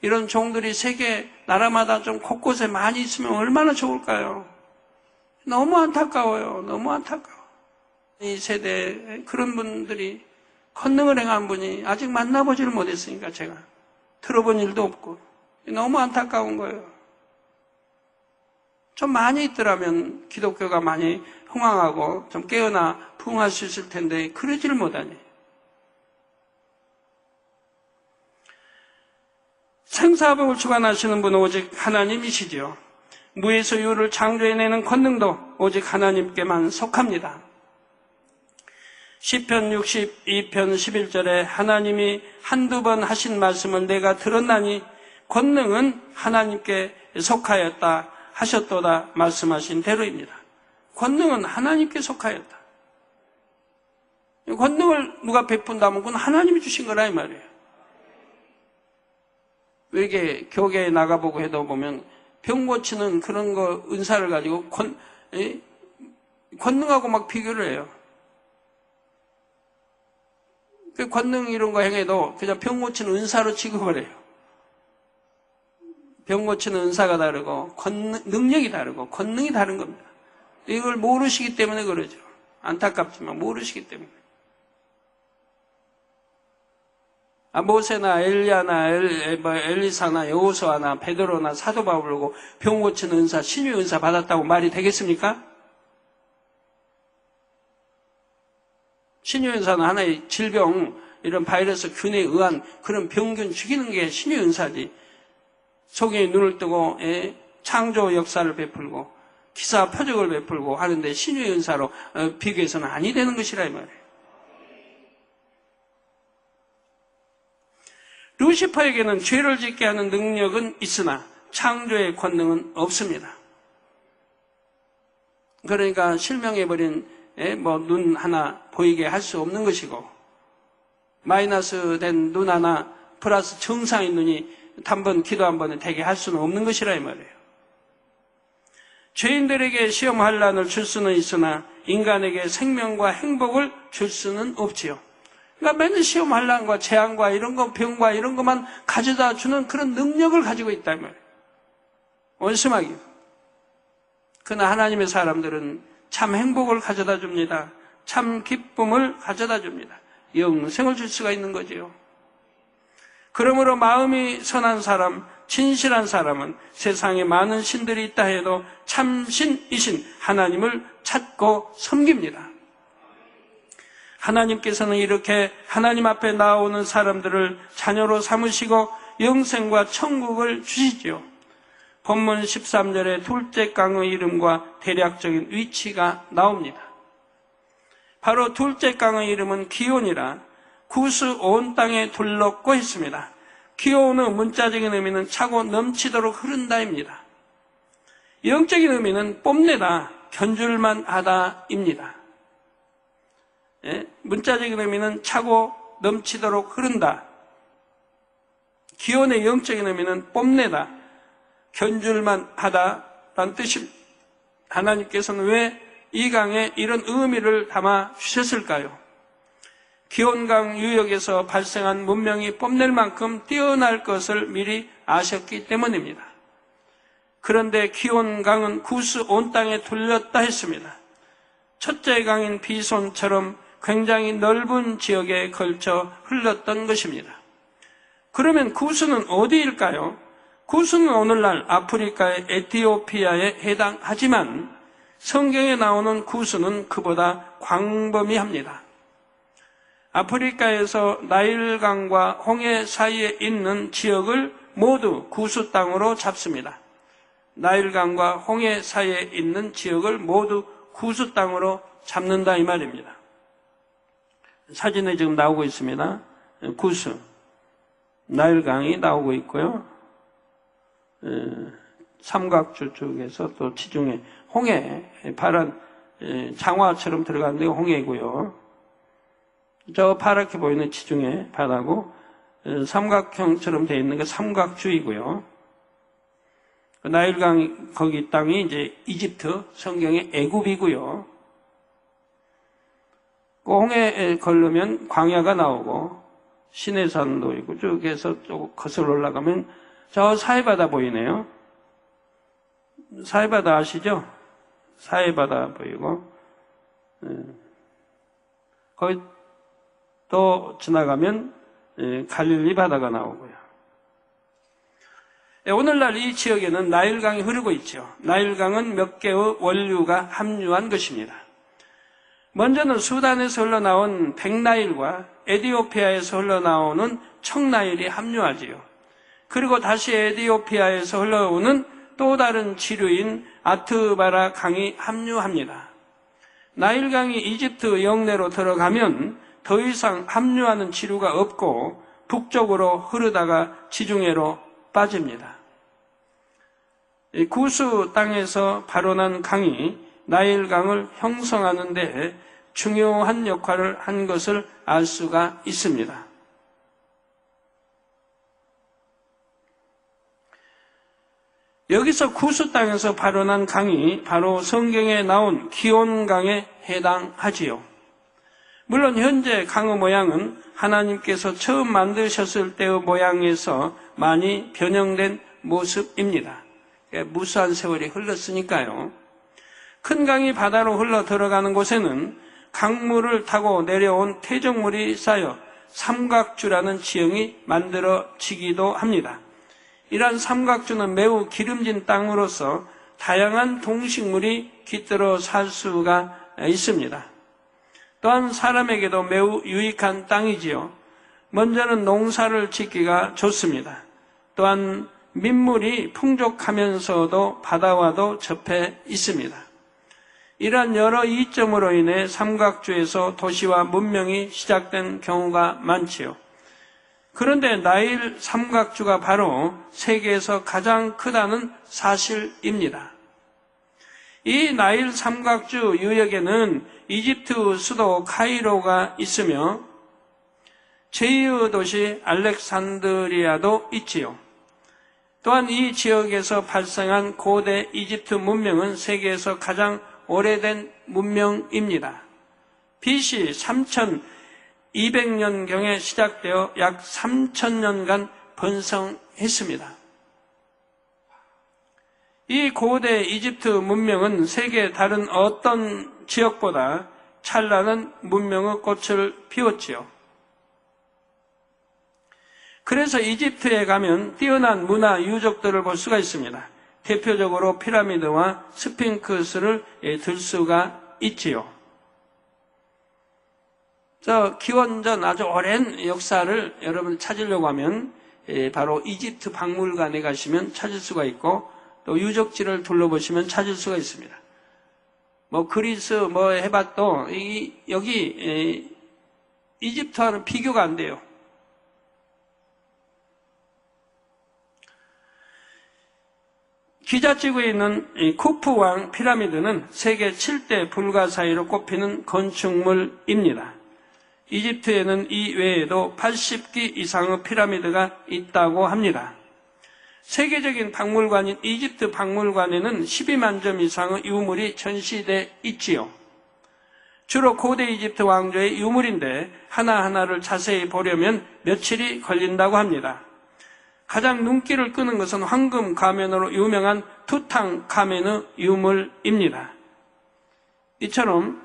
이런 종들이 세계 나라마다 좀 곳곳에 많이 있으면 얼마나 좋을까요? 너무 안타까워요. 너무 안타까워. 이 세대에 그런 분들이 권능을 행한 분이 아직 만나보지를 못했으니까 제가 들어본 일도 없고 너무 안타까운 거예요. 좀 많이 있더라면 기독교가 많이 흥황하고 좀 깨어나 부흥할 수 있을 텐데 그러지를 못하니. 생사복을 주관하시는 분은 오직 하나님이시지요. 무에서 유를 창조해내는 권능도 오직 하나님께만 속합니다. 시편 62편 11절에 하나님이 한두 번 하신 말씀을 내가 들었나니 권능은 하나님께 속하였다 하셨도다 말씀하신 대로입니다. 권능은 하나님께 속하였다. 권능을 누가 베푼다면 그건 하나님이 주신 거라 이 말이에요. 왜 이렇게 교계에 나가보고 해도 보면 병 고치는 그런 거 은사를 가지고 권능하고 막 비교를 해요. 그 권능 이런 거 행해도 그냥 병 고치는 은사로 취급을 해요. 병 고치는 은사가 다르고 능력이 다르고 권능이 다른 겁니다. 이걸 모르시기 때문에 그러죠. 안타깝지만 모르시기 때문에. 모세나 엘리야나 엘리사나 여호수아나 베드로나 사도 바울고 병 고치는 은사, 신유의 은사 받았다고 말이 되겠습니까? 신유의 은사는 하나의 질병, 이런 바이러스 균에 의한 그런 병균 죽이는 게 신유의 은사지. 속에 눈을 뜨고 창조 역사를 베풀고 기사 표적을 베풀고 하는데 신유의 은사로 비교해서는 아니 되는 것이라 이 말이에요. 루시퍼에게는 죄를 짓게 하는 능력은 있으나 창조의 권능은 없습니다. 그러니까 실명해버린 눈 하나 보이게 할 수 없는 것이고, 마이너스 된 눈 하나 플러스 정상의 눈이 단번 기도 한 번에 되게 할 수는 없는 것이라 이 말이에요. 죄인들에게 시험 환난을 줄 수는 있으나 인간에게 생명과 행복을 줄 수는 없지요. 그러니까 맨날 시험 환난과 재앙과 이런 거, 병과 이런 것만 가져다 주는 그런 능력을 가지고 있다 이 말이에요. 원심하게. 그러나 하나님의 사람들은 참 행복을 가져다 줍니다. 참 기쁨을 가져다 줍니다. 영생을 줄 수가 있는 거지요. 그러므로 마음이 선한 사람, 진실한 사람은 세상에 많은 신들이 있다 해도 참신이신 하나님을 찾고 섬깁니다. 하나님께서는 이렇게 하나님 앞에 나오는 사람들을 자녀로 삼으시고 영생과 천국을 주시지요. 본문 13절에 둘째 강의 이름과 대략적인 위치가 나옵니다. 바로 둘째 강의 이름은 기온이라 구스 온 땅에 둘렀고 했습니다. 기온의 문자적인 의미는 차고 넘치도록 흐른다입니다. 영적인 의미는 뽐내다, 견줄만 하다입니다. 문자적인 의미는 차고 넘치도록 흐른다. 기온의 영적인 의미는 뽐내다, 견줄만 하다라는 뜻입니다. 하나님께서는 왜 이 강에 이런 의미를 담아 주셨을까요? 기온강 유역에서 발생한 문명이 뽐낼 만큼 뛰어날 것을 미리 아셨기 때문입니다. 그런데 기온강은 구스 온 땅에 둘렸다 했습니다. 첫째 강인 비손처럼 굉장히 넓은 지역에 걸쳐 흘렀던 것입니다. 그러면 구스는 어디일까요? 구스는 오늘날 아프리카의 에티오피아에 해당하지만 성경에 나오는 구스는 그보다 광범위합니다. 아프리카에서 나일강과 홍해 사이에 있는 지역을 모두 구스 땅으로 잡습니다. 나일강과 홍해 사이에 있는 지역을 모두 구스 땅으로 잡는다 이 말입니다. 사진에 지금 나오고 있습니다. 구스, 나일강이 나오고 있고요. 삼각주 쪽에서 또 지중해, 홍해, 파란 장화처럼 들어가는데 홍해고요. 저 파랗게 보이는 지중해 바다고 삼각형처럼 되어 있는 게 삼각주이고요. 나일강 거기 땅이 이제 이집트, 성경의 애굽이고요. 그 홍해에 걸르면 광야가 나오고 시내산도 있고 쭉 해서 쭉 거슬러 올라가면 저 사해바다 보이네요. 사해바다 아시죠? 사해바다 보이고 거기 또 지나가면 갈릴리 바다가 나오고요. 오늘날 이 지역에는 나일강이 흐르고 있죠. 나일강은 몇 개의 원류가 함유한 것입니다. 먼저는 수단에서 흘러나온 백나일과 에티오피아에서 흘러나오는 청나일이 함유하지요. 그리고 다시 에티오피아에서 흘러오는 또 다른 지류인 아트바라 강이 함유합니다. 나일강이 이집트 영내로 들어가면 더 이상 함유하는 지류가 없고 북쪽으로 흐르다가 지중해로 빠집니다. 구스 땅에서 발원한 강이 나일강을 형성하는 데 중요한 역할을 한 것을 알 수가 있습니다. 여기서 구스 땅에서 발원한 강이 바로 성경에 나온 기온강에 해당하지요. 물론 현재 강의 모양은 하나님께서 처음 만드셨을 때의 모양에서 많이 변형된 모습입니다. 무수한 세월이 흘렀으니까요. 큰 강이 바다로 흘러 들어가는 곳에는 강물을 타고 내려온 퇴적물이 쌓여 삼각주라는 지형이 만들어지기도 합니다. 이러한 삼각주는 매우 기름진 땅으로서 다양한 동식물이 깃들어 살 수가 있습니다. 또한 사람에게도 매우 유익한 땅이지요. 먼저는 농사를 짓기가 좋습니다. 또한 민물이 풍족하면서도 바다와도 접해 있습니다. 이러한 여러 이점으로 인해 삼각주에서 도시와 문명이 시작된 경우가 많지요. 그런데 나일 삼각주가 바로 세계에서 가장 크다는 사실입니다. 이 나일 삼각주 유역에는 이집트 수도 카이로가 있으며 제2의 도시 알렉산드리아도 있지요. 또한 이 지역에서 발생한 고대 이집트 문명은 세계에서 가장 오래된 문명입니다. BC 3200년경에 시작되어 약 3000년간 번성했습니다. 이 고대 이집트 문명은 세계 다른 어떤 지역보다 찬란한 문명의 꽃을 피웠지요. 그래서 이집트에 가면 뛰어난 문화 유적들을 볼 수가 있습니다. 대표적으로 피라미드와 스핑크스를 들 수가 있지요. 기원전 아주 오랜 역사를 여러분 찾으려고 하면 바로 이집트 박물관에 가시면 찾을 수가 있고 또 유적지를 둘러보시면 찾을 수가 있습니다. 그리스 해봐도 여기 이집트와는 비교가 안 돼요. 기자지구에 있는 쿠프왕 피라미드는 세계 7대 불가사의로 꼽히는 건축물입니다. 이집트에는 이 외에도 80기 이상의 피라미드가 있다고 합니다. 세계적인 박물관인 이집트 박물관에는 12만 점 이상의 유물이 전시돼 있지요. 주로 고대 이집트 왕조의 유물인데 하나하나를 자세히 보려면 며칠이 걸린다고 합니다. 가장 눈길을 끄는 것은 황금 가면으로 유명한 투탕카멘의 유물입니다. 이처럼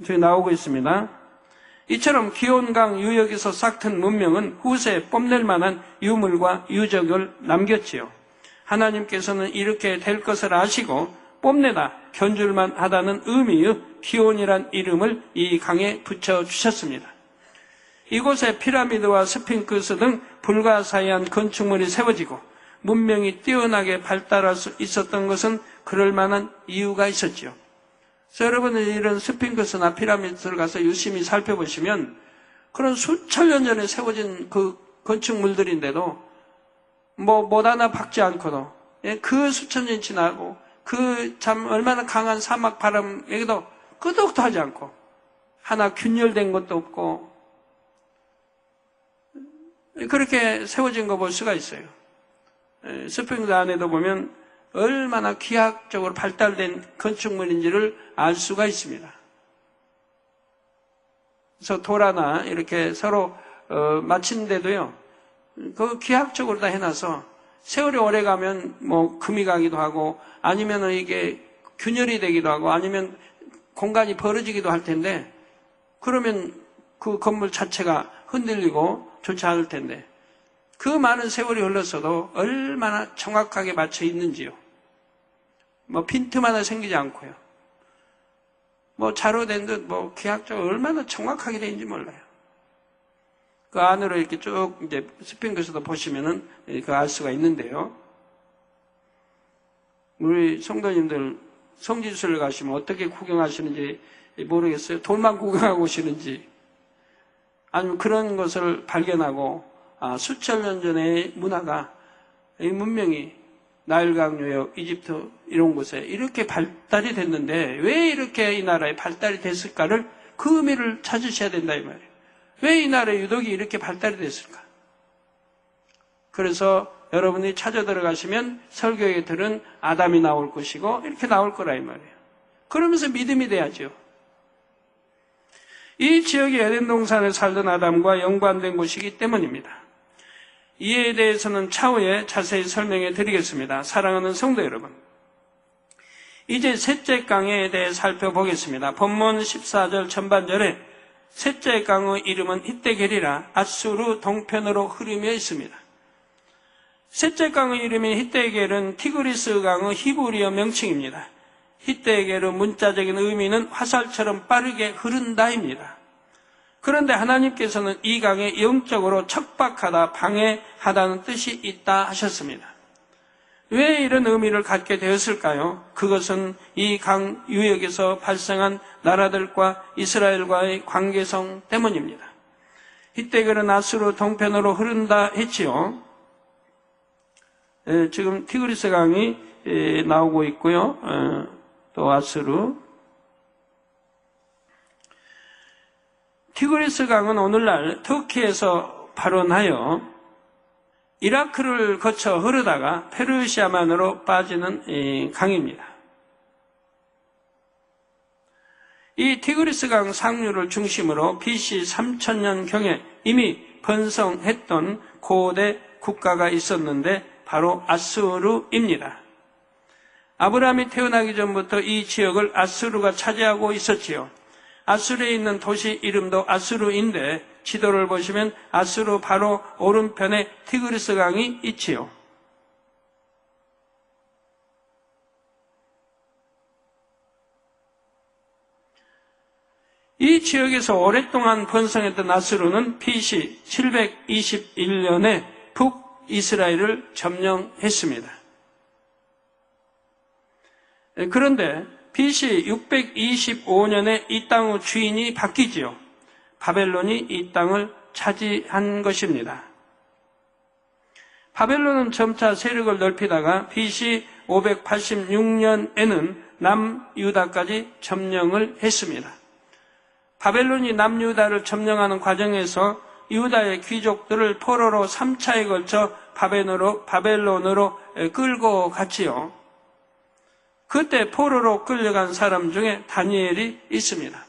저기 나오고 있습니다. 이처럼 기온강 유역에서 싹튼 문명은 후세에 뽐낼 만한 유물과 유적을 남겼지요. 하나님께서는 이렇게 될 것을 아시고 뽐내다 견줄만 하다는 의미의 기온이란 이름을 이 강에 붙여주셨습니다. 이곳에 피라미드와 스핑크스 등 불가사의한 건축물이 세워지고 문명이 뛰어나게 발달할 수 있었던 것은 그럴 만한 이유가 있었지요. 그래서 여러분은 이런 스핑크스나 피라미드를 가서 유심히 살펴보시면 그런 수천 년 전에 세워진 그 건축물들인데도 못 하나 박지 않고도 그 수천 년이 지나고 그 참 얼마나 강한 사막 바람에게도 끄덕도 하지 않고 하나 균열된 것도 없고 그렇게 세워진 거 볼 수가 있어요. 스핑크스 안에도 보면 얼마나 기하학적으로 발달된 건축물인지를 알 수가 있습니다. 그래서 도라나 이렇게 서로 맞추는데도요, 그 기하학적으로 다 해놔서 세월이 오래 가면 금이 가기도 하고 아니면 이게 균열이 되기도 하고 아니면 공간이 벌어지기도 할 텐데 그러면 그 건물 자체가 흔들리고 좋지 않을 텐데 그 많은 세월이 흘렀어도 얼마나 정확하게 맞춰 있는지요. 빈틈 하나 생기지 않고요. 자로된 듯 기하학적으로 얼마나 정확하게 되는지 몰라요. 그 안으로 이렇게 쭉 이제 스핑크스도 보시면은 알 수가 있는데요. 우리 성도님들 성지순례 가시면 어떻게 구경하시는지 모르겠어요. 돌만 구경하고 오시는지 아니면 그런 것을 발견하고 수천 년 전의 문화가 이 문명이 나일강 유역, 이집트 이런 곳에 이렇게 발달이 됐는데 왜 이렇게 이 나라에 발달이 됐을까를 그 의미를 찾으셔야 된다 이 말이에요. 왜 이 나라의 유독이 이렇게 발달이 됐을까? 그래서 여러분이 찾아 들어가시면 설교에 들은 아담이 나올 것이고 이렇게 나올 거라 이 말이에요. 그러면서 믿음이 돼야죠. 이 지역이 에덴 동산에 살던 아담과 연관된 곳이기 때문입니다. 이에 대해서는 차후에 자세히 설명해 드리겠습니다. 사랑하는 성도 여러분, 이제 셋째 강에 대해 살펴보겠습니다. 본문 14절 전반절에 셋째 강의 이름은 히데겔이라 아수르 동편으로 흐르며 있습니다. 셋째 강의 이름인 히데겔은 티그리스 강의 히브리어 명칭입니다. 히데겔의 문자적인 의미는 화살처럼 빠르게 흐른다입니다. 그런데 하나님께서는 이 강에 영적으로 척박하다, 방해하다는 뜻이 있다 하셨습니다. 왜 이런 의미를 갖게 되었을까요? 그것은 이 강 유역에서 발생한 나라들과 이스라엘과의 관계성 때문입니다. 히데겔은 아수르 동편으로 흐른다 했지요. 지금 티그리스 강이 나오고 있고요. 또 아수르. 티그리스 강은 오늘날 터키에서 발원하여 이라크를 거쳐 흐르다가 페르시아만으로 빠지는 강입니다. 이 티그리스 강 상류를 중심으로 BC 3000년경에 이미 번성했던 고대 국가가 있었는데 바로 아수르입니다. 아브라함이 태어나기 전부터 이 지역을 아수르가 차지하고 있었지요. 아수르에 있는 도시 이름도 아수르인데 지도를 보시면 아수르 바로 오른편에 티그리스 강이 있지요. 이 지역에서 오랫동안 번성했던 아수르는 BC 721년에 북이스라엘을 점령했습니다. 그런데 BC 625년에 이 땅의 주인이 바뀌지요. 바벨론이 이 땅을 차지한 것입니다. 바벨론은 점차 세력을 넓히다가 BC 586년에는 남유다까지 점령을 했습니다. 바벨론이 남유다를 점령하는 과정에서 유다의 귀족들을 포로로 3차에 걸쳐 바벨론으로 끌고 갔지요. 그때 포로로 끌려간 사람 중에 다니엘이 있습니다.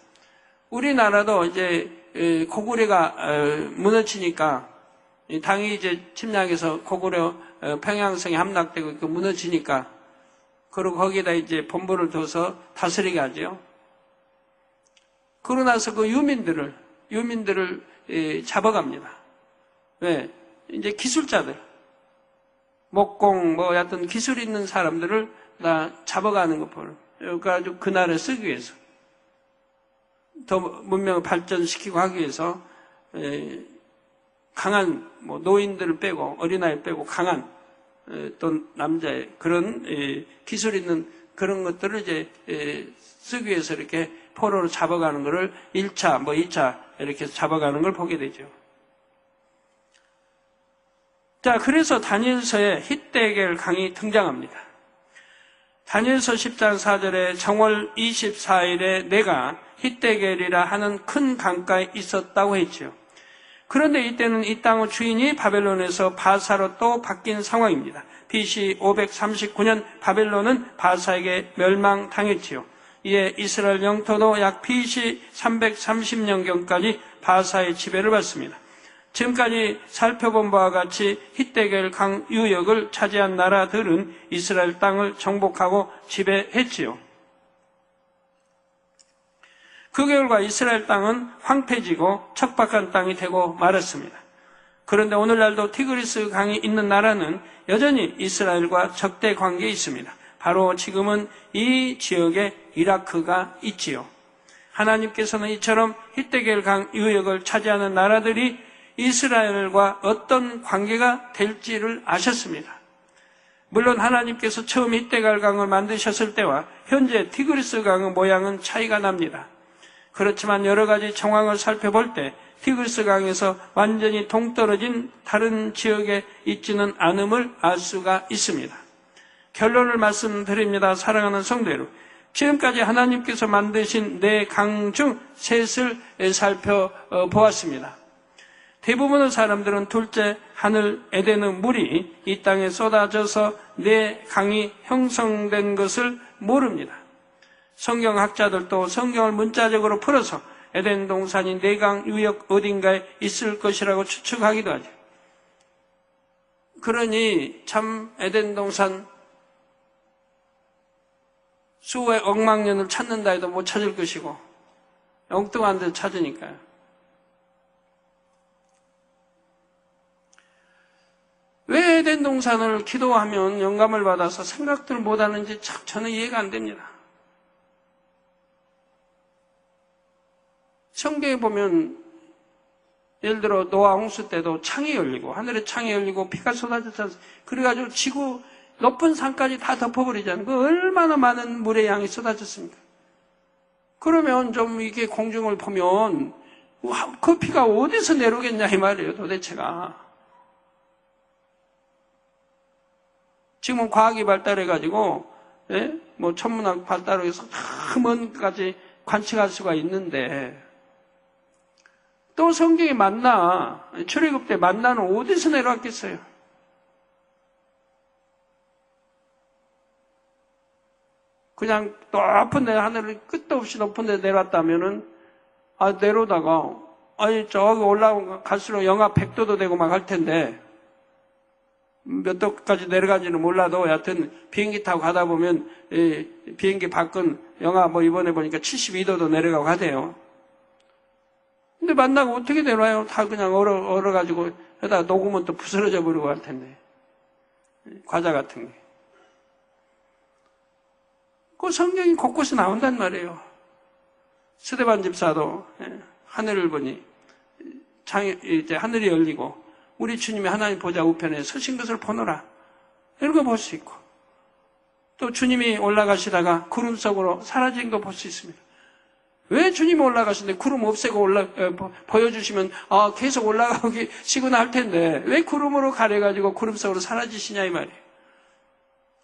우리나라도 이제 고구려가 무너지니까 당이 이제 침략해서 고구려 평양성에 함락되고 무너지니까 그리고 거기에다 이제 본부를 둬서 다스리게 하죠. 그러고 나서 그 유민들을 잡아갑니다. 왜? 이제 기술자들, 목공, 여하튼 기술 있는 사람들을 다 잡아가는 것 보는. 그래가지고 그 나라를 쓰기 위해서. 더 문명을 발전시키고 하기 위해서, 강한, 노인들을 빼고, 어린아이 빼고, 강한, 또 남자의 그런, 기술 있는 그런 것들을 이제, 쓰기 위해서 이렇게 포로로 잡아가는 것을 1차, 2차 이렇게 잡아가는 걸 보게 되죠. 자, 그래서 다니엘서에 히데겔 강이 등장합니다. 다니엘서 10장 4절에 정월 24일에 내가 히데겔이라 하는 큰 강가에 있었다고 했죠. 그런데 이때는 이 땅의 주인이 바벨론에서 바사로 또 바뀐 상황입니다. BC 539년 바벨론은 바사에게 멸망당했지요. 이에 이스라엘 영토도 약 BC 330년경까지 바사의 지배를 받습니다. 지금까지 살펴본 바와 같이 히데겔 강 유역을 차지한 나라들은 이스라엘 땅을 정복하고 지배했지요. 그 결과 이스라엘 땅은 황폐지고 척박한 땅이 되고 말았습니다. 그런데 오늘날도 티그리스 강이 있는 나라는 여전히 이스라엘과 적대 관계에 있습니다. 바로 지금은 이 지역에 이라크가 있지요. 하나님께서는 이처럼 히데겔 강 유역을 차지하는 나라들이 이스라엘과 어떤 관계가 될지를 아셨습니다. 물론 하나님께서 처음 히데겔 강을 만드셨을 때와 현재 티그리스 강의 모양은 차이가 납니다. 그렇지만 여러 가지 정황을 살펴볼 때 티그리스 강에서 완전히 동떨어진 다른 지역에 있지는 않음을 알 수가 있습니다. 결론을 말씀드립니다. 사랑하는 성도 여러분, 지금까지 하나님께서 만드신 네 강 중 셋을 살펴보았습니다. 대부분의 사람들은 둘째 하늘 에덴의 물이 이 땅에 쏟아져서 네 강이 형성된 것을 모릅니다. 성경학자들도 성경을 문자적으로 풀어서 에덴 동산이 내강 유역 어딘가에 있을 것이라고 추측하기도 하죠. 그러니 참 에덴 동산 수백 억만 년을 찾는다 해도 못 찾을 것이고 엉뚱한 데 찾으니까요. 왜 에덴 동산을 기도하면 영감을 받아서 생각들을 못하는지 참 저는 이해가 안 됩니다. 성경에 보면 예를 들어 노아 홍수 때도 창이 열리고 하늘에 창이 열리고 비가 쏟아졌잖아요. 그래가지고 지구 높은 산까지 다 덮어버리잖아요. 그 얼마나 많은 물의 양이 쏟아졌습니까? 그러면 좀 이게 공중을 보면 그 비가 어디서 내려오겠냐 이 말이에요. 도대체가. 지금은 과학이 발달해가지고 뭐 천문학 발달해서 먼까지 관측할 수가 있는데 또 성경에 만나 출애굽 때 만나는 어디서 내려왔겠어요? 그냥 높은 데 하늘을 끝도 없이 높은 데 내려왔다면은 내려오다가 저기 올라갈수록 영하 100도도 되고 막 할 텐데 몇 도까지 내려가지는 몰라도 여하튼 비행기 타고 가다 보면 비행기 밖은 영하 이번에 보니까 72도도 내려가고 하대요. 근데 만나고 어떻게 내려와요? 다 그냥 얼어가지고 여기다가 녹으면 또 부스러져 버리고 할 텐데. 과자 같은 게. 그 성경이 곳곳에 나온단 말이에요. 스데반 집사도 하늘을 보니 이제 하늘이 열리고 우리 주님이 하나님 보좌 우편에 서신 것을 보노라. 이런 거 볼 수 있고 또 주님이 올라가시다가 구름 속으로 사라진 거 볼 수 있습니다. 왜 주님이 올라가시는데 구름 없애고 보여주시면 계속 올라가기 시구나 할 텐데 왜 구름으로 가려가지고 구름 속으로 사라지시냐 이 말이에요.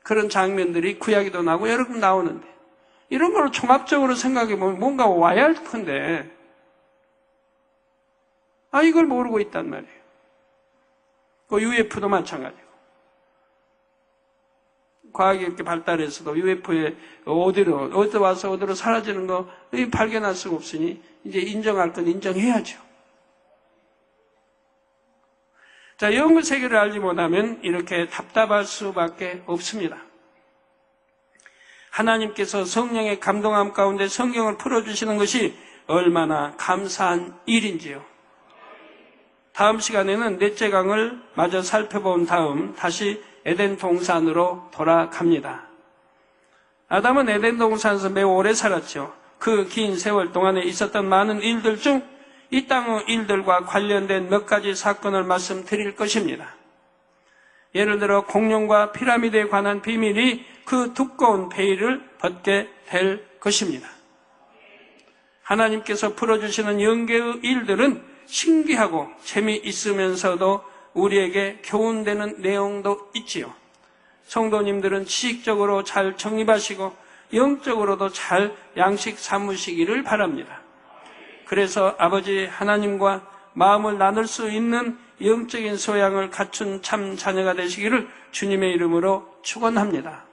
그런 장면들이 구약에도 나오고 여러 번 나오는데 이런 걸 종합적으로 생각해보면 뭔가 와야 할 텐데 이걸 모르고 있단 말이에요. 그 UFO도 마찬가지고 과학이 이렇게 발달해서도 UFO에 어디 와서 어디로 사라지는 거 발견할 수가 없으니 이제 인정할 건 인정해야죠. 자, 영의 세계를 알지 못하면 이렇게 답답할 수밖에 없습니다. 하나님께서 성령의 감동함 가운데 성경을 풀어주시는 것이 얼마나 감사한 일인지요. 다음 시간에는 넷째 강을 마저 살펴본 다음 다시 에덴 동산으로 돌아갑니다. 아담은 에덴 동산에서 매우 오래 살았죠. 그 긴 세월 동안에 있었던 많은 일들 중 이 땅의 일들과 관련된 몇 가지 사건을 말씀드릴 것입니다. 예를 들어 공룡과 피라미드에 관한 비밀이 그 두꺼운 베일을 벗게 될 것입니다. 하나님께서 풀어주시는 영계의 일들은 신기하고 재미있으면서도 우리에게 교훈되는 내용도 있지요. 성도님들은 지식적으로 잘 정립하시고 영적으로도 잘 양식 삼으시기를 바랍니다. 그래서 아버지 하나님과 마음을 나눌 수 있는 영적인 소양을 갖춘 참 자녀가 되시기를 주님의 이름으로 축원합니다.